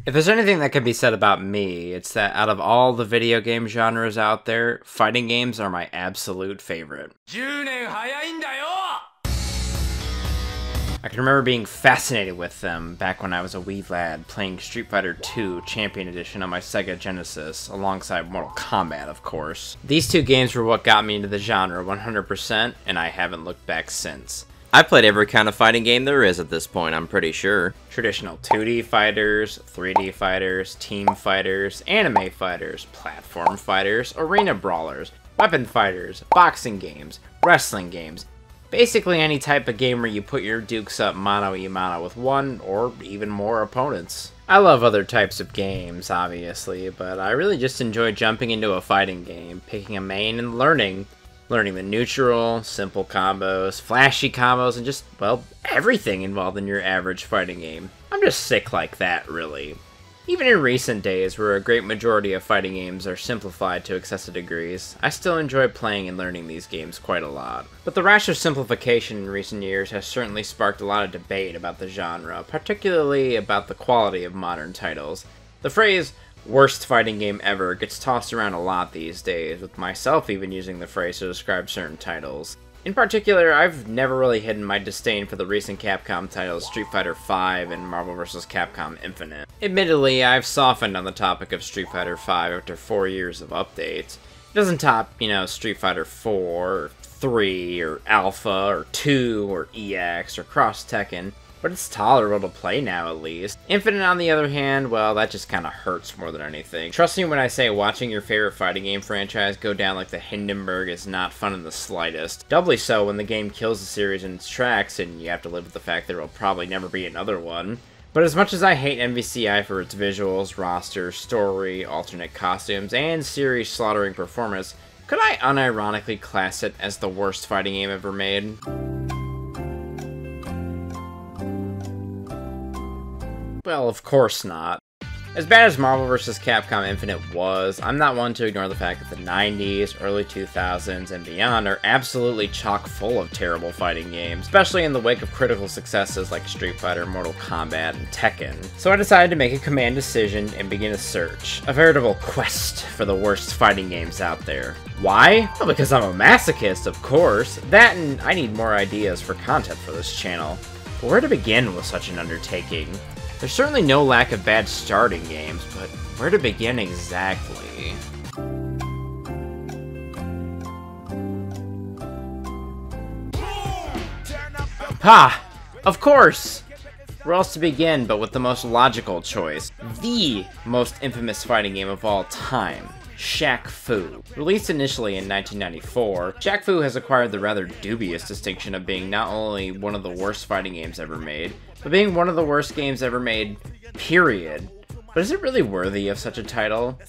If there's anything that can be said about me, it's that out of all the video game genres out there, fighting games are my absolute favorite. I can remember being fascinated with them back when I was a wee lad playing Street Fighter II Champion Edition on my Sega Genesis, alongside Mortal Kombat, of course. These two games were what got me into the genre 100%, and I haven't looked back since. I played every kind of fighting game there is at this point, I'm pretty sure. Traditional 2D fighters, 3D fighters, team fighters, anime fighters, platform fighters, arena brawlers, weapon fighters, boxing games, wrestling games. Basically any type of game where you put your dukes up mano-a-mano with one or even more opponents. I love other types of games, obviously, but I really just enjoy jumping into a fighting game, picking a main and learning the neutral, simple combos, flashy combos, and just, well, everything involved in your average fighting game. I'm just sick like that, really. Even in recent days, where a great majority of fighting games are simplified to excessive degrees, I still enjoy playing and learning these games quite a lot. But the rash of simplification in recent years has certainly sparked a lot of debate about the genre, particularly about the quality of modern titles. The phrase, worst fighting game ever, gets tossed around a lot these days, with myself even using the phrase to describe certain titles. In particular, I've never really hidden my disdain for the recent Capcom titles Street Fighter V and Marvel vs. Capcom Infinite. Admittedly, I've softened on the topic of Street Fighter V after 4 years of updates. It doesn't top, Street Fighter 4, or 3, or Alpha, or 2, or EX, or Cross Tekken, but it's tolerable to play now, at least. Infinite, on the other hand, well, that just kinda hurts more than anything. Trust me when I say watching your favorite fighting game franchise go down like the Hindenburg is not fun in the slightest. Doubly so when the game kills the series in its tracks, and you have to live with the fact there will probably never be another one. But as much as I hate MVCI for its visuals, roster, story, alternate costumes, and series slaughtering performance, could I unironically class it as the worst fighting game ever made? Well, of course not. As bad as Marvel vs. Capcom Infinite was, I'm not one to ignore the fact that the 90s, early 2000s, and beyond are absolutely chock full of terrible fighting games, especially in the wake of critical successes like Street Fighter, Mortal Kombat, and Tekken. So I decided to make a command decision and begin a search. A veritable quest for the worst fighting games out there. Why? Well, because I'm a masochist, of course. That and I need more ideas for content for this channel. But where to begin with such an undertaking? There's certainly no lack of bad starting games, but where to begin exactly? Ha! Of course! Where else to begin but with the most logical choice? The most infamous fighting game of all time. Shaq Fu. Released initially in 1994, Shaq Fu has acquired the rather dubious distinction of being not only one of the worst fighting games ever made, but being one of the worst games ever made, period. But is it really worthy of such a title?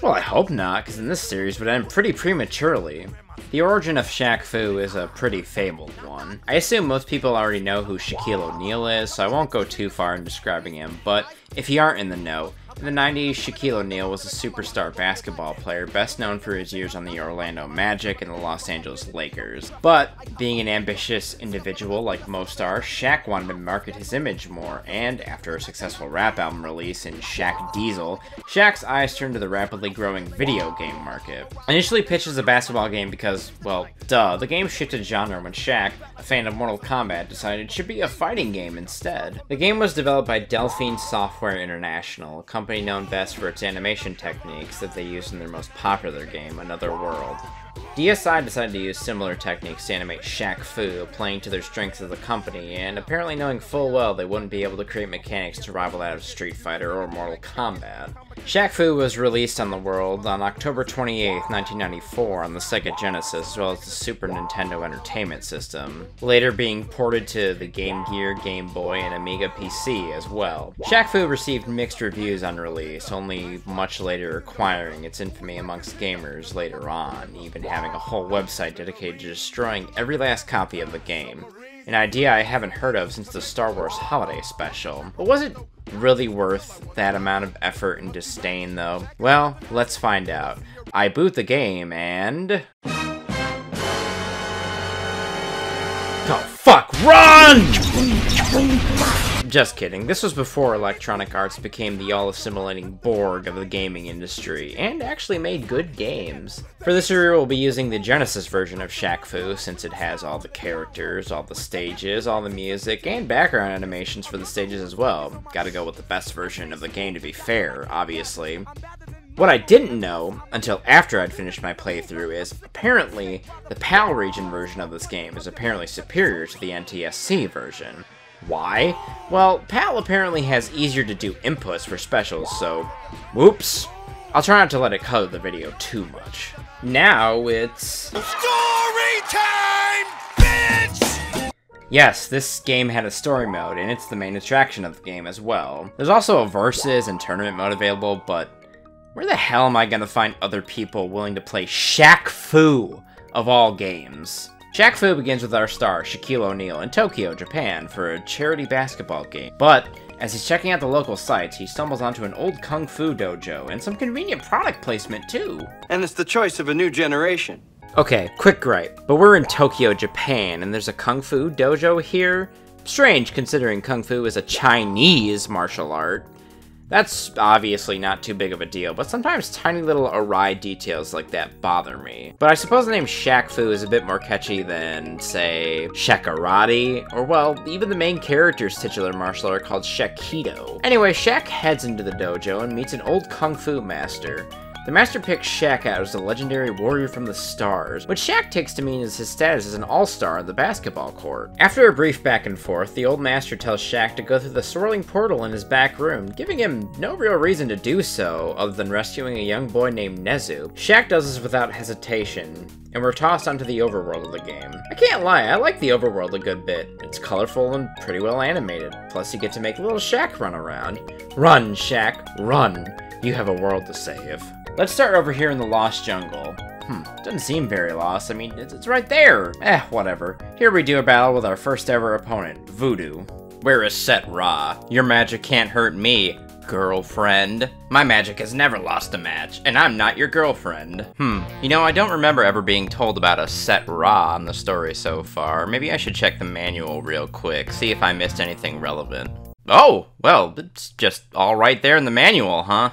Well, I hope not, because then this series would end pretty prematurely. The origin of Shaq Fu is a pretty fabled one. I assume most people already know who Shaquille O'Neal is, so I won't go too far in describing him, but if you aren't in the know, in the 90s, Shaquille O'Neal was a superstar basketball player, best known for his years on the Orlando Magic and the Los Angeles Lakers. But, being an ambitious individual like most are, Shaq wanted to market his image more, and after a successful rap album release in Shaq Diesel, Shaq's eyes turned to the rapidly growing video game market. Initially pitched as a basketball game because, well, duh, the game shifted genre when Shaq, a fan of Mortal Kombat, decided it should be a fighting game instead. The game was developed by Delphine Software International, a company known best for its animation techniques that they used in their most popular game, Another World. DSI decided to use similar techniques to animate Shaq Fu, playing to their strengths as a company, and apparently knowing full well they wouldn't be able to create mechanics to rival that of Street Fighter or Mortal Kombat. Shaq Fu was released on the world on October 28, 1994 on the Sega Genesis, as well as the Super Nintendo Entertainment System, later being ported to the Game Gear, Game Boy, and Amiga PC as well. Shaq Fu received mixed reviews on release, only much later acquiring its infamy amongst gamers later on, even having a whole website dedicated to destroying every last copy of the game. An idea I haven't heard of since the Star Wars Holiday Special. But was it really worth that amount of effort and disdain, though? Well, let's find out. I boot the game, and... Oh, fuck! Run! Just kidding, this was before Electronic Arts became the all-assimilating Borg of the gaming industry, and actually made good games. For this review, we'll be using the Genesis version of Shaq Fu, since it has all the characters, all the stages, all the music, and background animations for the stages as well. Gotta go with the best version of the game to be fair, obviously. What I didn't know, until after I'd finished my playthrough, is apparently the PAL region version of this game is apparently superior to the NTSC version. Why? Well, PAL apparently has easier to do inputs for specials, so whoops. I'll try not to let it color the video too much. Now it's story time, bitch! Yes, this game had a story mode, and it's the main attraction of the game as well. There's also a versus and tournament mode available, but where the hell am I gonna find other people willing to play Shaq Fu of all games? Shaq Fu begins with our star, Shaquille O'Neal, in Tokyo, Japan, for a charity basketball game. But, as he's checking out the local sites, he stumbles onto an old Kung Fu dojo, and some convenient product placement, too. And it's the choice of a new generation. Okay, quick gripe, but we're in Tokyo, Japan, and there's a Kung Fu dojo here? Strange, considering Kung Fu is a Chinese martial art. That's obviously not too big of a deal, but sometimes tiny little awry details like that bother me. But I suppose the name Shaq Fu is a bit more catchy than, say, Shakarate, or well, even the main character's titular martial art called Shakido. Anyway, Shaq heads into the dojo and meets an old Kung Fu master. The master picks Shaq out as a legendary warrior from the stars, which Shaq takes to mean is his status as an all-star on the basketball court. After a brief back and forth, the old master tells Shaq to go through the swirling portal in his back room, giving him no real reason to do so, other than rescuing a young boy named Nezu. Shaq does this without hesitation, and we're tossed onto the overworld of the game. I can't lie, I like the overworld a good bit. It's colorful and pretty well animated, plus you get to make little Shaq run around. Run, Shaq, run! You have a world to save. Let's start over here in the Lost Jungle. Doesn't seem very lost. I mean, it's right there. Whatever. Here we do a battle with our first ever opponent, Voodoo. Where is Set Ra? Your magic can't hurt me, girlfriend. My magic has never lost a match, and I'm not your girlfriend. You know, I don't remember ever being told about a Set Ra in the story so far. Maybe I should check the manual real quick, see if I missed anything relevant. Oh, well, it's just all right there in the manual, huh?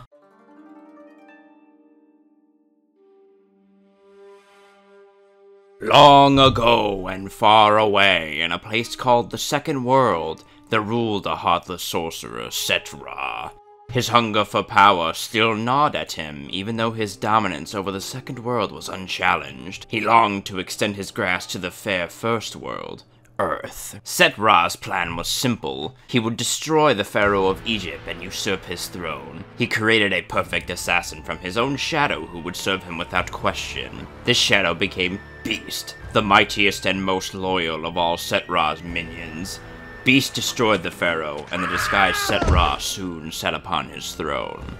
Long ago and far away, in a place called the Second World, there ruled a heartless sorcerer, Set Ra. His hunger for power still gnawed at him, even though his dominance over the Second World was unchallenged. He longed to extend his grasp to the fair First World, Earth. Set Ra's plan was simple. He would destroy the Pharaoh of Egypt and usurp his throne. He created a perfect assassin from his own shadow who would serve him without question. This shadow became Beast, the mightiest and most loyal of all Set Ra's minions. Beast destroyed the Pharaoh, and the disguised Set Ra soon sat upon his throne.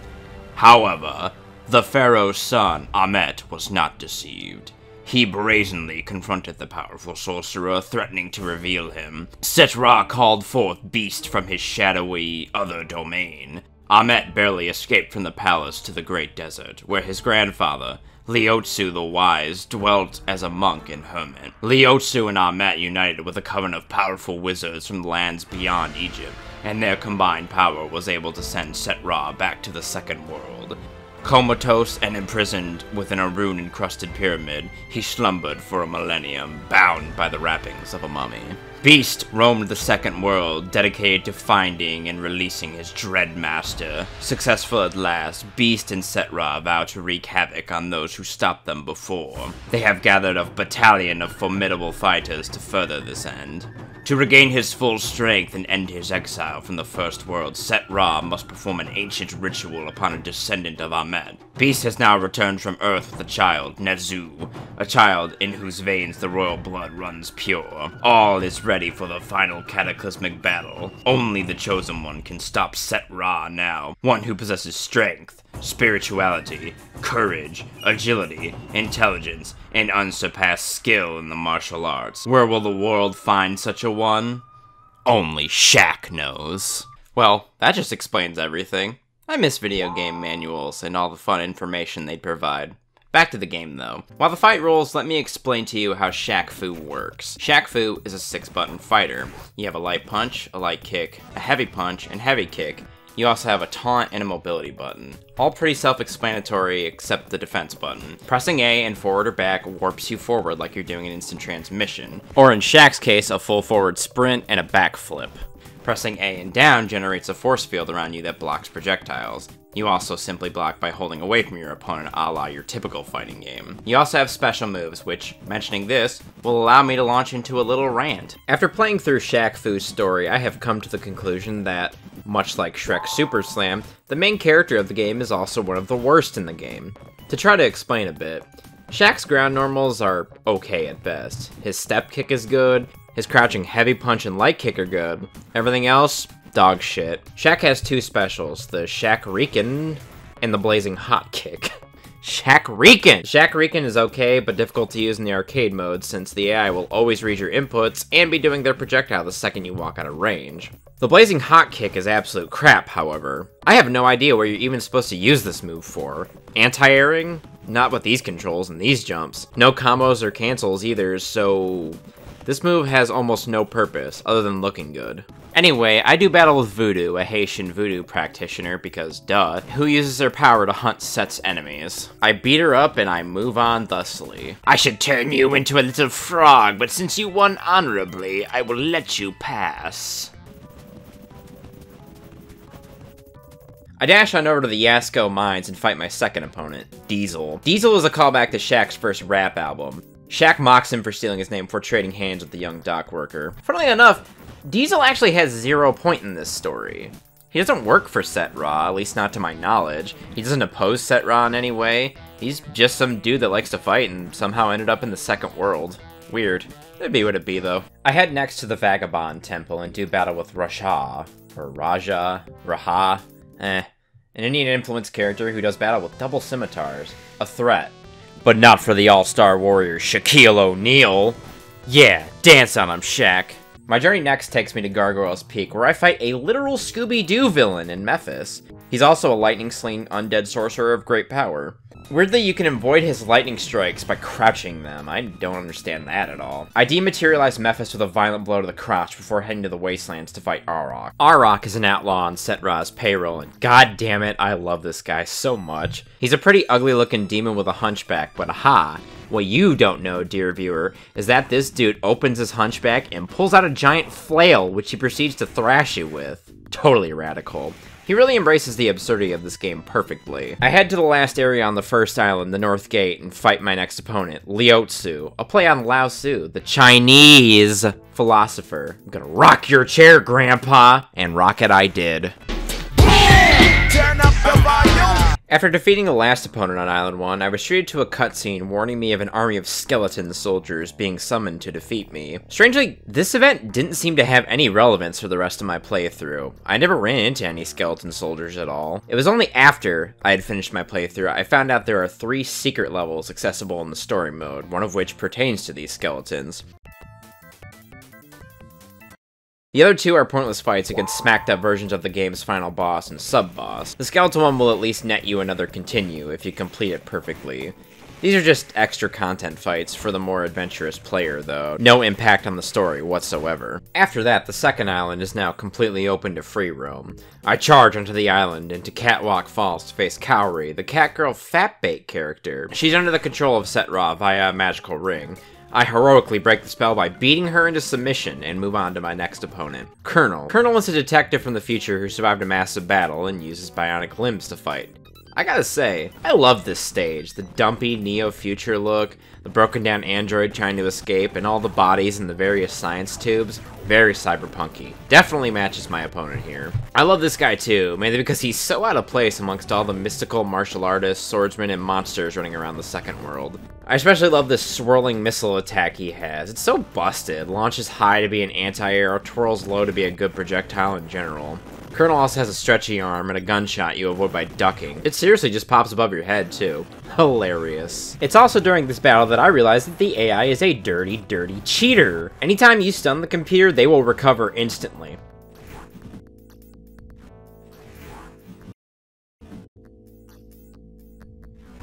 However, the Pharaoh's son, Amet, was not deceived. He brazenly confronted the powerful sorcerer, threatening to reveal him. Set Ra called forth Beast from his shadowy other domain. Amet barely escaped from the palace to the great desert, where his grandfather, Liotsu the Wise, dwelt as a monk and hermit. Liotsu and Amet united with a coven of powerful wizards from the lands beyond Egypt, and their combined power was able to send Set Ra back to the Second World. Comatose and imprisoned within a rune-encrusted pyramid, he slumbered for a millennium, bound by the wrappings of a mummy. Beast roamed the Second World, dedicated to finding and releasing his dread master. Successful at last, Beast and Set Ra vow to wreak havoc on those who stopped them before. They have gathered a battalion of formidable fighters to further this end. To regain his full strength and end his exile from the First World, Set Ra must perform an ancient ritual upon a descendant of Amet. Beast has now returned from Earth with a child, Nezu, a child in whose veins the royal blood runs pure. All is ready for the final cataclysmic battle. Only the Chosen One can stop Set Ra now, one who possesses strength, spirituality, courage, agility, intelligence, and unsurpassed skill in the martial arts. Where will the world find such a one? Only Shaq knows. Well, that just explains everything. I miss video game manuals and all the fun information they provide. Back to the game though. While the fight rolls, let me explain to you how Shaq Fu works. Shaq Fu is a 6-button fighter. You have a light punch, a light kick, a heavy punch, and heavy kick. You also have a taunt and a mobility button. All pretty self-explanatory except the defense button. Pressing A and forward or back warps you forward like you're doing an instant transmission. Or in Shaq's case, a full forward sprint and a backflip. Pressing A and down generates a force field around you that blocks projectiles. You also simply block by holding away from your opponent, a la your typical fighting game. You also have special moves, which, mentioning this, will allow me to launch into a little rant. After playing through Shaq Fu's story, I have come to the conclusion that, much like Shrek Super Slam, the main character of the game is also one of the worst in the game. To try to explain a bit, Shaq's ground normals are okay at best. His step kick is good, his crouching heavy punch and light kick are good. Everything else, dog shit. Shaq has 2 specials, the Shaq-Rican and the Blazing Hot Kick. Shaq-Rican! Shaq-Rican is okay, but difficult to use in the arcade mode since the AI will always read your inputs and be doing their projectile the second you walk out of range. The Blazing Hot Kick is absolute crap, however. I have no idea what you're even supposed to use this move for. Anti-airing? Not with these controls and these jumps. No combos or cancels either, so this move has almost no purpose, other than looking good. Anyway, I do battle with Voodoo, a Haitian voodoo practitioner, because duh, who uses her power to hunt Set's enemies. I beat her up and I move on thusly. I should turn you into a little frog, but since you won honorably, I will let you pass. I dash on over to the Yasko Mines and fight my second opponent, Diesel. Diesel is a callback to Shaq's first rap album. Shaq mocks him for stealing his name before trading hands with the young dock worker. Funnily enough, Diesel actually has 0 point in this story. He doesn't work for Set Ra, at least not to my knowledge. He doesn't oppose Set Ra in any way. He's just some dude that likes to fight and somehow ended up in the second world. Weird. It'd be what it be, though. I head next to the Vagabond Temple and do battle with Raja, or Raja, Raha, an Indian-influenced character who does battle with double scimitars. A threat. But not for the all-star warrior Shaquille O'Neal. Yeah, dance on him, Shaq. My journey next takes me to Gargoyle's Peak, where I fight a literal Scooby-Doo villain in Memphis. He's also a lightning-sling undead sorcerer of great power. Weirdly, you can avoid his lightning strikes by crouching them. I don't understand that at all. I dematerialize Memphis with a violent blow to the crotch before heading to the Wastelands to fight Arok. Arok is an outlaw on Set Ra's payroll, and god damn it, I love this guy so much. He's a pretty ugly-looking demon with a hunchback, but aha! What you don't know, dear viewer, is that this dude opens his hunchback and pulls out a giant flail, which he proceeds to thrash you with. Totally radical. He really embraces the absurdity of this game perfectly. I head to the last area on the first island, the North Gate, and fight my next opponent, Liotsu, a play on Lao Tzu, the Chinese philosopher. I'm gonna rock your chair, Grandpa! And rock it I did. Turn up the volume! After defeating the last opponent on Island 1, I was treated to a cutscene warning me of an army of skeleton soldiers being summoned to defeat me. Strangely, this event didn't seem to have any relevance for the rest of my playthrough. I never ran into any skeleton soldiers at all. It was only after I had finished my playthrough I found out there are 3 secret levels accessible in the story mode, one of which pertains to these skeletons. The other 2 are pointless fights against smacked up versions of the game's final boss and sub-boss. The skeleton one will at least net you another continue if you complete it perfectly. These are just extra content fights for the more adventurous player though, no impact on the story whatsoever. After that, the second island is now completely open to free roam. I charge onto the island into Catwalk Falls to face Cowrie, the Catgirl Fatbait character. She's under the control of Set Ra via a magical ring. I heroically break the spell by beating her into submission and move on to my next opponent, Colonel. Colonel is a detective from the future who survived a massive battle and uses bionic limbs to fight. I gotta say, I love this stage. The dumpy neo-future look, the broken down android trying to escape, and all the bodies in the various science tubes. Very cyberpunky. Definitely matches my opponent here. I love this guy too, mainly because he's so out of place amongst all the mystical martial artists, swordsmen, and monsters running around the second world. I especially love this swirling missile attack he has. It's so busted. Launches high to be an anti-air, twirls low to be a good projectile in general. Colonel also has a stretchy arm and a gunshot you avoid by ducking. It seriously just pops above your head, too. Hilarious. It's also during this battle that I realized that the AI is a dirty, dirty cheater. Anytime you stun the computer, they will recover instantly.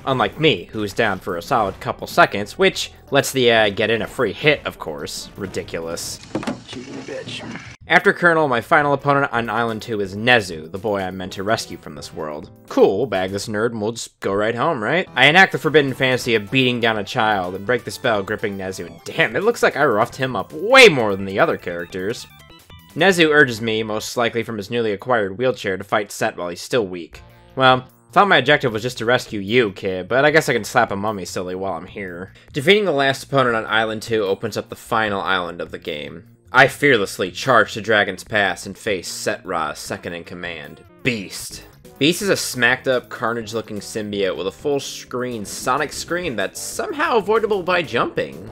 Unlike me, who's down for a solid couple seconds, which lets the get in a free hit, of course. Ridiculous. After Colonel, my final opponent on Island 2 is Nezu, the boy I'm meant to rescue from this world. Cool, we'll bag this nerd and we'll just go right home, right? I enact the forbidden fantasy of beating down a child and break the spell gripping Nezu, and damn, it looks like I roughed him up way more than the other characters. Nezu urges me, most likely from his newly acquired wheelchair, to fight Set while he's still weak. Well, thought my objective was just to rescue you, kid, but I guess I can slap a mummy silly while I'm here. Defeating the last opponent on Island 2 opens up the final island of the game. I fearlessly charge to Dragon's Pass and face Set-Ra, second in command, Beast. Beast is a smacked-up, carnage-looking symbiote with a full-screen sonic scream that's somehow avoidable by jumping.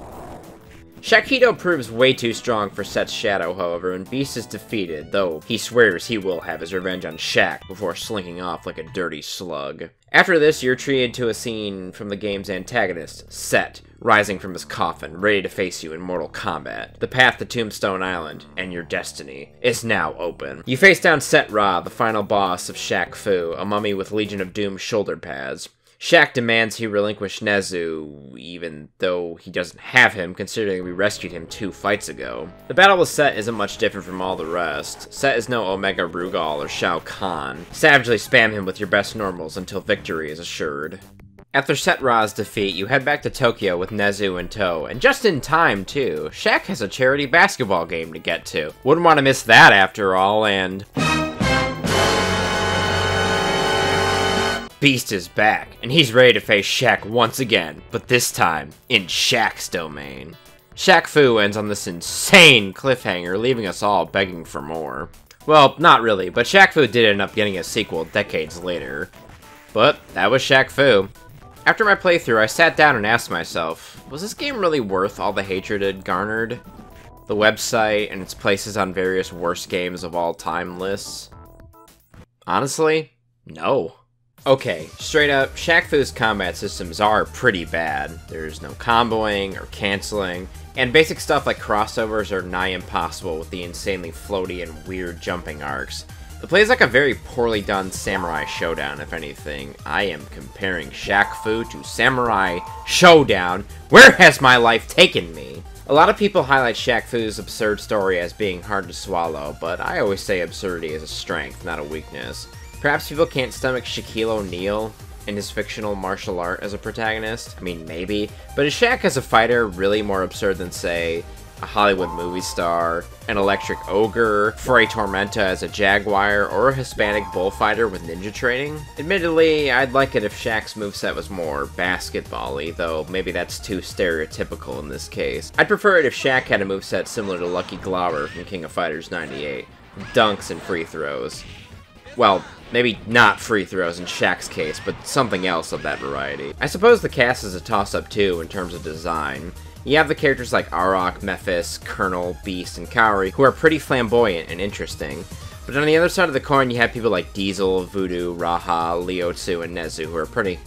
Shaq proves way too strong for Set's shadow, however, and Beast is defeated, though he swears he will have his revenge on Shaq before slinking off like a dirty slug. After this, you're treated to a scene from the game's antagonist, Set, rising from his coffin, ready to face you in mortal combat. The path to Tombstone Island, and your destiny, is now open. You face down Set-Ra, the final boss of Shaq Fu, a mummy with Legion of Doom shoulder pads. Shaq demands he relinquish Nezu, even though he doesn't have him, considering we rescued him 2 fights ago. The battle with Set isn't much different from all the rest. Set is no Omega Rugal or Shao Kahn. Savagely spam him with your best normals until victory is assured. After Set-Ra's defeat, you head back to Tokyo with Nezu in tow, and just in time, too. Shaq has a charity basketball game to get to. Wouldn't want to miss that after all, and... Beast is back, and he's ready to face Shaq once again, but this time, in Shaq's domain. Shaq Fu ends on this insane cliffhanger, leaving us all begging for more. Well, not really, but Shaq Fu did end up getting a sequel decades later. But that was Shaq Fu. After my playthrough, I sat down and asked myself, was this game really worth all the hatred it garnered? The website and its places on various worst games of all time lists? Honestly, no. Okay, straight up, Shaq Fu's combat systems are pretty bad. There's no comboing or canceling, and basic stuff like crossovers are nigh impossible with the insanely floaty and weird jumping arcs. It plays like a very poorly done Samurai Showdown, if anything. I am comparing Shaq Fu to Samurai Showdown. Where has my life taken me? A lot of people highlight Shaq Fu's absurd story as being hard to swallow, but I always say absurdity is a strength, not a weakness. Perhaps people can't stomach Shaquille O'Neal in his fictional martial art as a protagonist? I mean, maybe. But is Shaq as a fighter really more absurd than, say, a Hollywood movie star, an electric ogre, Fray Tormenta as a jaguar, or a Hispanic bullfighter with ninja training? Admittedly, I'd like it if Shaq's moveset was more basketball-y, though maybe that's too stereotypical in this case. I'd prefer it if Shaq had a moveset similar to Lucky Glauber from King of Fighters 98. Dunks and free throws. Well, maybe not free throws in Shaq's case, but something else of that variety. I suppose the cast is a toss-up too in terms of design. You have the characters like Arok, Memphis, Colonel, Beast, and Kaori, who are pretty flamboyant and interesting. But on the other side of the coin, you have people like Diesel, Voodoo, Raha, Liotsu, and Nezu, who are pretty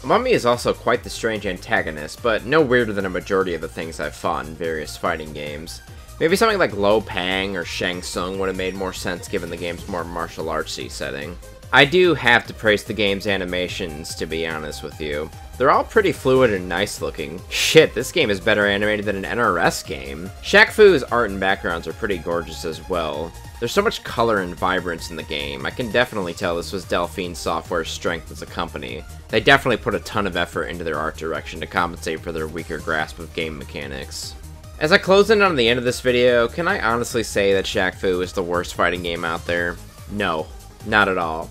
Mummy is also quite the strange antagonist, but no weirder than a majority of the things I've fought in various fighting games. Maybe something like Lo Pang or Shang Tsung would have made more sense given the game's more martial artsy setting. I do have to praise the game's animations, to be honest with you. They're all pretty fluid and nice looking. Shit, this game is better animated than an NRS game. Shaq Fu's art and backgrounds are pretty gorgeous as well. There's so much color and vibrance in the game. I can definitely tell this was Delphine Software's strength as a company. They definitely put a ton of effort into their art direction to compensate for their weaker grasp of game mechanics. As I close in on the end of this video, can I honestly say that Shaq Fu is the worst fighting game out there? No, not at all.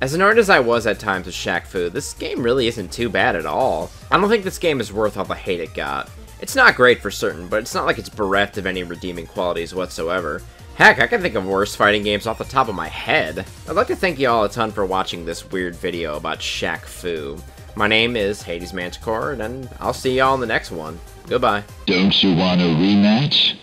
As annoyed as I was at times with Shaq Fu, this game really isn't too bad at all. I don't think this game is worth all the hate it got. It's not great for certain, but it's not like it's bereft of any redeeming qualities whatsoever. Heck, I can think of worse fighting games off the top of my head. I'd like to thank you all a ton for watching this weird video about Shaq Fu. My name is Hades Manticore, and I'll see y'all in the next one. Goodbye. Don't you want a rematch?